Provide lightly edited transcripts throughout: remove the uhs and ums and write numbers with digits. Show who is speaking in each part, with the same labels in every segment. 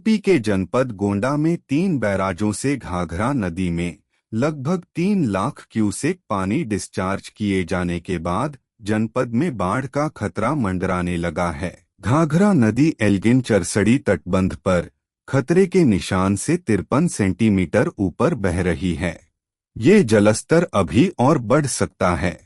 Speaker 1: UP के जनपद गोंडा में 3 बैराजों से घाघरा नदी में लगभग 3 लाख क्यूसेक पानी डिस्चार्ज किए जाने के बाद जनपद में बाढ़ का खतरा मंडराने लगा है। घाघरा नदी एल्गिन चरसड़ी तटबंध पर खतरे के निशान से 53 सेंटीमीटर ऊपर बह रही है। ये जलस्तर अभी और बढ़ सकता है।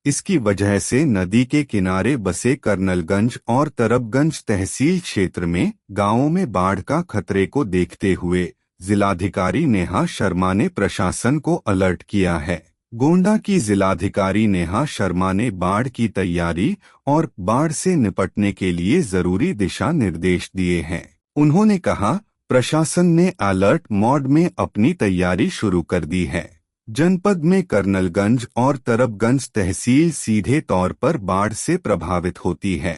Speaker 1: इसकी वजह से नदी के किनारे बसे कर्नलगंज और तरबगंज तहसील क्षेत्र में गांवों में बाढ़ का खतरे को देखते हुए जिलाधिकारी नेहा शर्मा ने प्रशासन को अलर्ट किया है। गोंडा की जिलाधिकारी नेहा शर्मा ने बाढ़ की तैयारी और बाढ़ से निपटने के लिए जरूरी दिशा निर्देश दिए हैं। उन्होंने कहा, प्रशासन ने अलर्ट मोड में अपनी तैयारी शुरू कर दी है। जनपद में कर्नलगंज और तरबगंज तहसील सीधे तौर पर बाढ़ से प्रभावित होती है।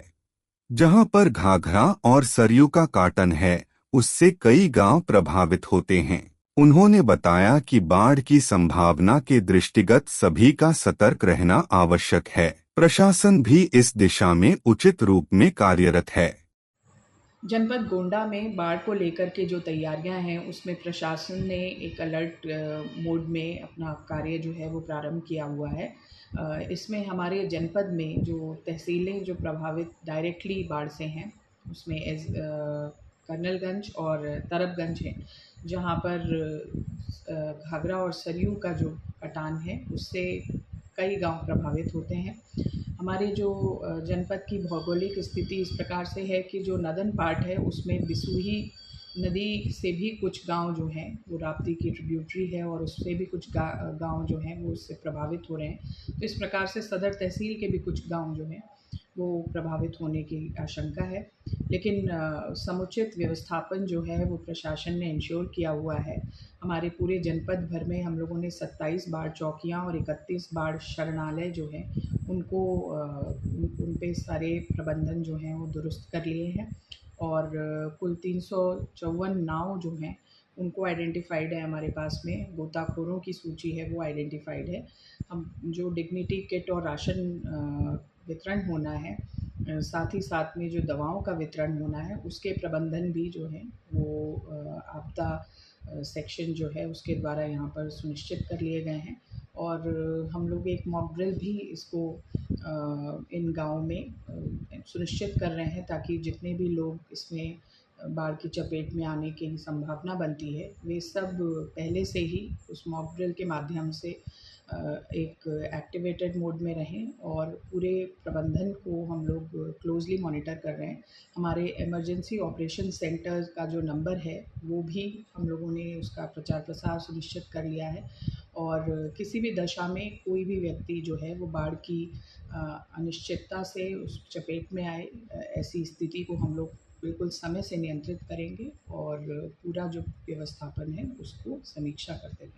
Speaker 1: जहां पर घाघरा और सरयू का काटन है, उससे कई गांव प्रभावित होते हैं। उन्होंने बताया कि बाढ़ की संभावना के दृष्टिगत सभी का सतर्क रहना आवश्यक है। प्रशासन भी इस दिशा में उचित रूप में कार्यरत है।
Speaker 2: जनपद गोंडा में बाढ़ को लेकर के जो तैयारियां हैं उसमें प्रशासन ने एक अलर्ट मोड में अपना कार्य जो है वो प्रारंभ किया हुआ है। इसमें हमारे जनपद में जो तहसीलें जो प्रभावित डायरेक्टली बाढ़ से हैं उसमें कर्नलगंज और तरबगंज है, जहां पर घाघरा और सरयू का जो कटान है उससे कई गांव प्रभावित होते हैं। हमारे जो जनपद की भौगोलिक स्थिति इस प्रकार से है कि जो नदन पार्ट है उसमें बिसूही नदी से भी कुछ गांव जो हैं वो राप्ती की ट्रिब्यूटरी है और उससे भी कुछ गांव जो हैं वो उससे प्रभावित हो रहे हैं। तो इस प्रकार से सदर तहसील के भी कुछ गांव जो हैं वो प्रभावित होने की आशंका है। लेकिन समुचित व्यवस्थापन जो है वो प्रशासन ने इंश्योर किया हुआ है। हमारे पूरे जनपद भर में हम लोगों ने 27 बाढ़ चौकियाँ और 31 बाढ़ शरणालय जो हैं उनको उन पे सारे प्रबंधन जो हैं वो दुरुस्त कर लिए हैं और कुल 354 नाव जो हैं उनको आइडेंटिफाइड है। हमारे पास में गोताखोरों की सूची है वो आइडेंटिफाइड है। हम जो डिग्निटी किट और राशन वितरण होना है, साथ ही साथ में जो दवाओं का वितरण होना है उसके प्रबंधन भी जो है वो आपदा सेक्शन जो है उसके द्वारा यहाँ पर सुनिश्चित कर लिए गए हैं। और हम लोग एक मॉक ड्रिल भी इसको इन गाँव में सुनिश्चित कर रहे हैं ताकि जितने भी लोग इसमें बाढ़ की चपेट में आने की संभावना बनती है वे सब पहले से ही उस मॉक ड्रिल के माध्यम से एक एक्टिवेटेड मोड में रहें और पूरे प्रबंधन को हम लोग क्लोजली मॉनिटर कर रहे हैं। हमारे इमरजेंसी ऑपरेशन सेंटर का जो नंबर है वो भी हम लोगों ने उसका प्रचार प्रसार सुनिश्चित कर लिया है और किसी भी दशा में कोई भी व्यक्ति जो है वो बाढ़ की अनिश्चितता से उस चपेट में आए, ऐसी स्थिति को हम लोग बिल्कुल समय से नियंत्रित करेंगे और पूरा जो व्यवस्थापन है उसको समीक्षा करते रहेंगे।